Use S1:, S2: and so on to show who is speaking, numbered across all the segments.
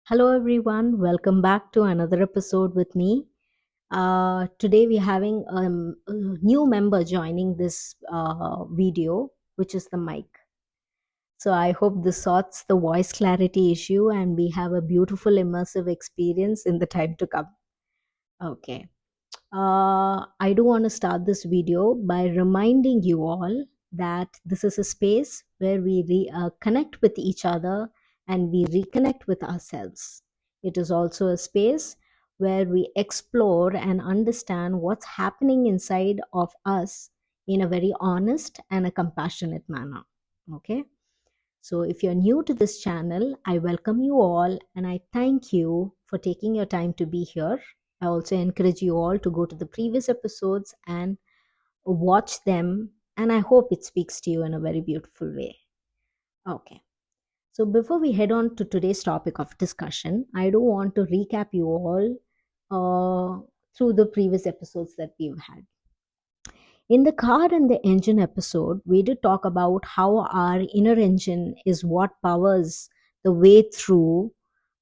S1: Hello, everyone. Welcome back to another episode with me. Today, we're having a new member joining this video, which is the mic. So, I hope this sorts the voice clarity issue and we have a beautiful, immersive experience in the time to come. Okay. I do want to start this video by reminding you all that this is a space where we connect with each other and we reconnect with ourselves. It is also a space where we explore and understand what's happening inside of us in a very honest and a compassionate manner. Okay. So, if you're new to this channel, I welcome you all and I thank you for taking your time to be here. I also encourage you all to go to the previous episodes and watch them, and I hope it speaks to you in a very beautiful way. Okay. So, before we head on to today's topic of discussion, I do want to recap you all through the previous episodes that we've had. In the car and the engine episode, we did talk about how our inner engine is what powers the way through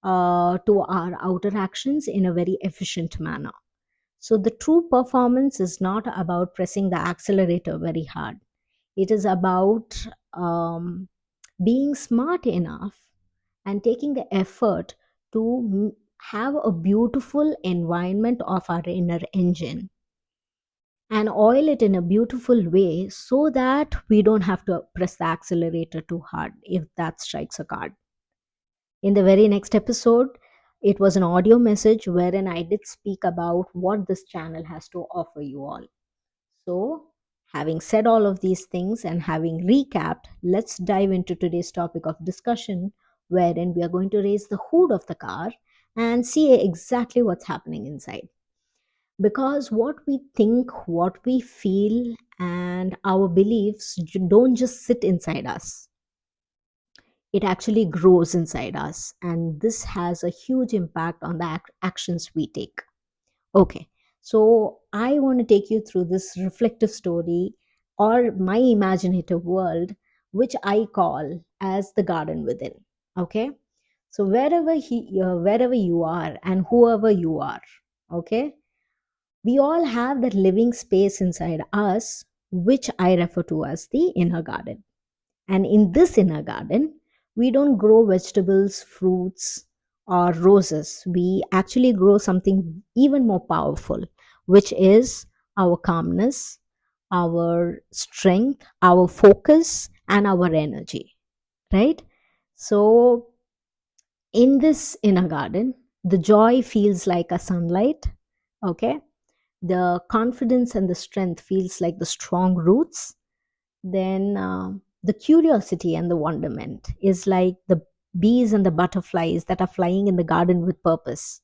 S1: to our outer actions in a very efficient manner. So, the true performance is not about pressing the accelerator very hard, it is about being smart enough and taking the effort to have a beautiful environment of our inner engine and oil it in a beautiful way so that we don't have to press the accelerator too hard if that strikes a chord. In the very next episode, it was an audio message wherein I did speak about what this channel has to offer you all. So, having said all of these things and having recapped, let's dive into today's topic of discussion wherein we are going to raise the hood of the car and see exactly what's happening inside. Because what we think, what we feel, and our beliefs don't just sit inside us, it actually grows inside us, and this has a huge impact on the actions we take. Okay, so I want to take you through this reflective story or my imaginative world, which I call as the garden within. Okay, so wherever you are and whoever you are, okay, we all have that living space inside us, which I refer to as the inner garden. And in this inner garden, we don't grow vegetables, fruits, or roses. We actually grow something even more powerful, which is our calmness, our strength, our focus, and our energy, right? So, in this inner garden, the joy feels like a sunlight, okay? The confidence and the strength feels like the strong roots. Then the curiosity and the wonderment is like the bees and the butterflies that are flying in the garden with purpose.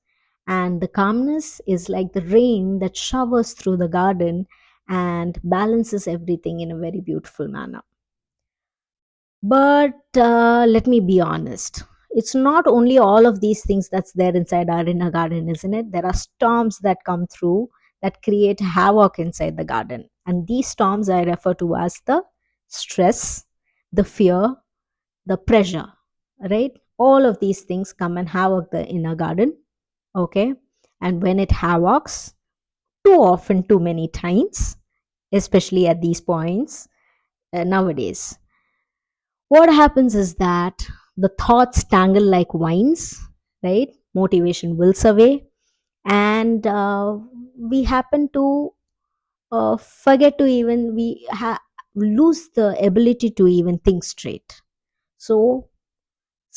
S1: And the calmness is like the rain that showers through the garden and balances everything in a very beautiful manner. But let me be honest. It's not only all of these things that's there inside our inner garden, isn't it? There are storms that come through that create havoc inside the garden. And these storms I refer to as the stress, the fear, the pressure, right? All of these things come and havoc the inner garden, okay? And when it havocs, too often, too many times, especially at these points nowadays, what happens is that the thoughts tangle like vines, right? Motivation wilts away, and we happen to forget to even lose the ability to even think straight. So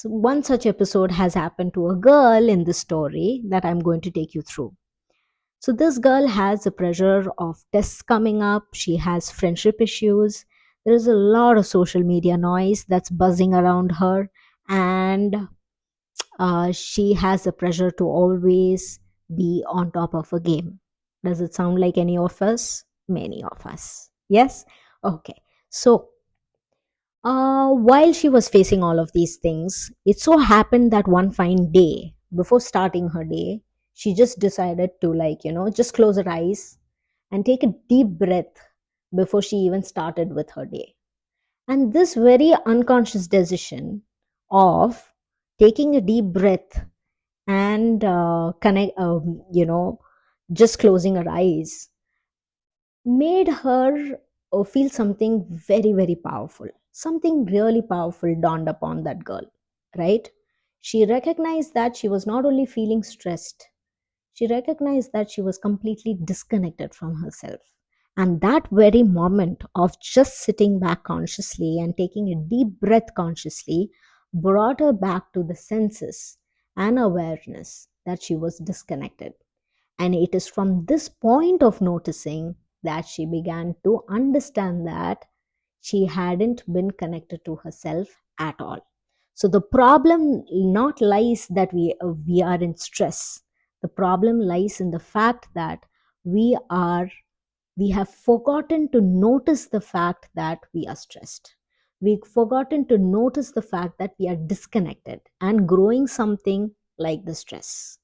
S1: one such episode has happened to a girl in the story that I'm going to take you through. So this girl has the pressure of tests coming up. She has friendship issues. There is a lot of social media noise that's buzzing around her, and she has the pressure to always be on top of a game. Does it sound like any of us? Many of us. Yes? Okay. So, while she was facing all of these things, it so happened that one fine day, before starting her day, she just decided to, just close her eyes and take a deep breath before she even started with her day. And this very unconscious decision of taking a deep breath and just closing her eyes made her feel something very, very powerful. Something really powerful dawned upon that girl, right? She recognized that she was not only feeling stressed, she recognized that she was completely disconnected from herself. And that very moment of just sitting back consciously and taking a deep breath consciously brought her back to the senses and awareness that she was disconnected. And it is from this point of noticing that she began to understand that she hadn't been connected to herself at all. So the problem not lies that we are in stress. The problem lies in the fact that we are we have forgotten to notice the fact that we are stressed. We've forgotten to notice the fact that we are disconnected and growing something like the stress.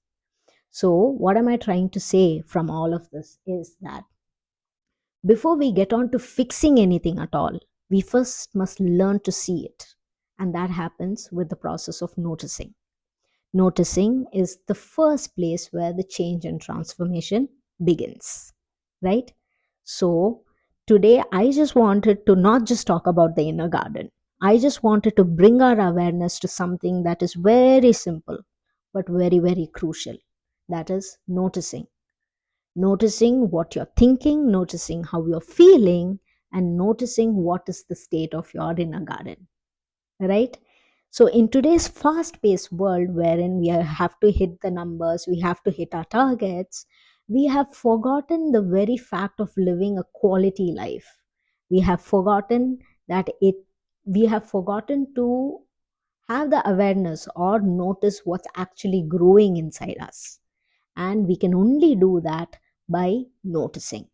S1: So, what am I trying to say from all of this is that before we get on to fixing anything at all, we first must learn to see it. And that happens with the process of noticing. Noticing is the first place where the change and transformation begins, right? So, today I just wanted to not just talk about the inner garden. I just wanted to bring our awareness to something that is very simple but very, very crucial. That is noticing. Noticing what you're thinking, noticing how you're feeling, and noticing what is the state of your inner garden, right? So, in today's fast paced world wherein we have to hit the numbers, we have to hit our targets, we have forgotten the very fact of living a quality life. We have forgotten that we have forgotten to have the awareness or notice what's actually growing inside us. And we can only do that by noticing.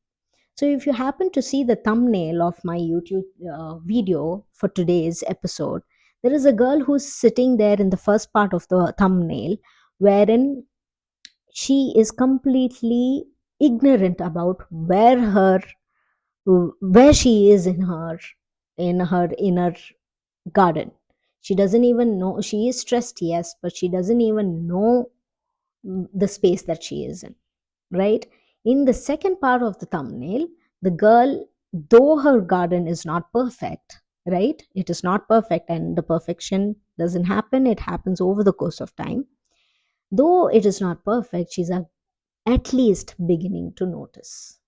S1: So, if you happen to see the thumbnail of my YouTube video for today's episode, there is a girl who's sitting there in the first part of the thumbnail, wherein she is completely ignorant about where she is in her inner garden. She doesn't even know. She is stressed, yes, but she doesn't even know the space that she is in, right? In the second part of the thumbnail, the girl, though her garden is not perfect, right? It is not perfect, and the perfection doesn't happen, it happens over the course of time. Though it is not perfect, she's at least beginning to notice.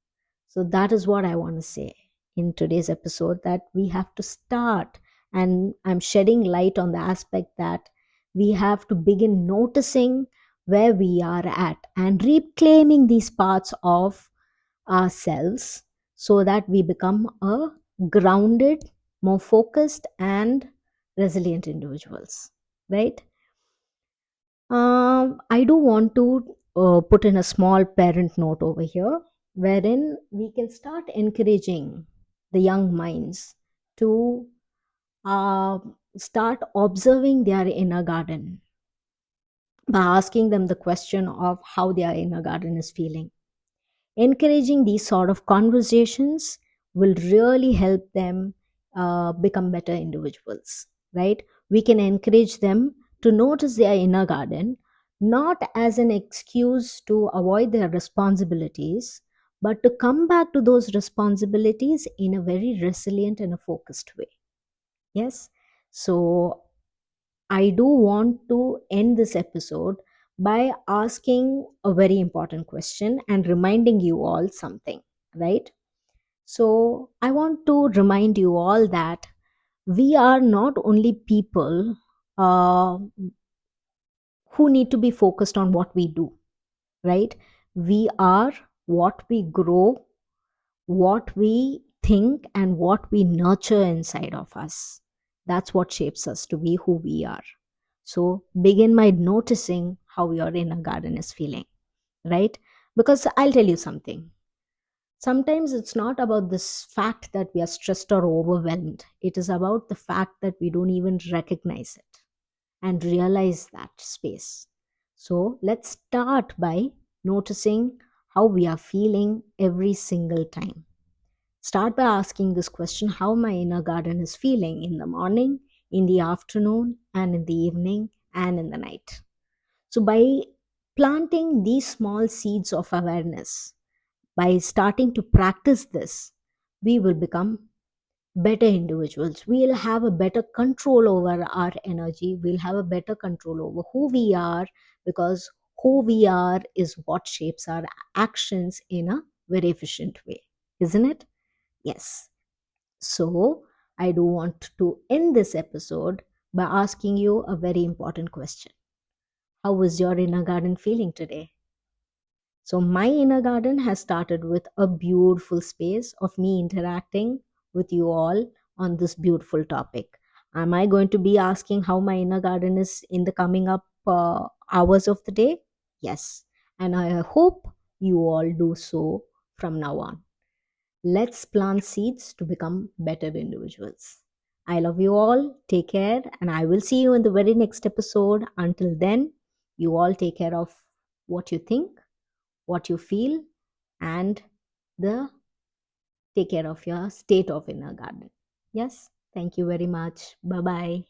S1: So that is what I want to say in today's episode, that we have to start, and I'm shedding light on the aspect that we have to begin noticing where we are at and reclaiming these parts of ourselves so that we become a grounded, more focused, and resilient individuals, right? I do want to put in a small parent note over here, wherein we can start encouraging the young minds to uh, start observing their inner garden by asking them the question of how their inner garden is feeling. Encouraging these sort of conversations will really help them become better individuals, right? We can encourage them to notice their inner garden not as an excuse to avoid their responsibilities, but to come back to those responsibilities in a very resilient and a focused way. Yes. So I do want to end this episode by asking a very important question and reminding you all something, right? So, I want to remind you all that we are not only people who need to be focused on what we do, right? We are what we grow, what we think, and what we nurture inside of us. That's what shapes us to be who we are. So begin by noticing how your inner garden is feeling, right? Because I'll tell you something. Sometimes it's not about this fact that we are stressed or overwhelmed. It is about the fact that we don't even recognize it and realize that space. So let's start by noticing how we are feeling every single time. Start by asking this question: how my inner garden is feeling in the morning, in the afternoon, and in the evening, and in the night. So, by planting these small seeds of awareness, by starting to practice this, we will become better individuals. We'll have a better control over our energy. We'll have a better control over who we are, because who we are is what shapes our actions in a very efficient way, isn't it? Yes. So, I do want to end this episode by asking you a very important question. How was your inner garden feeling today? So, my inner garden has started with a beautiful space of me interacting with you all on this beautiful topic. Am I going to be asking how my inner garden is in the coming up hours of the day? Yes. And I hope you all do so from now on. Let's plant seeds to become better individuals. I love you all. Take care. And I will see you in the very next episode. Until then, you all take care of what you think, what you feel, and the take care of your state of inner garden. Yes. Thank you very much. Bye bye.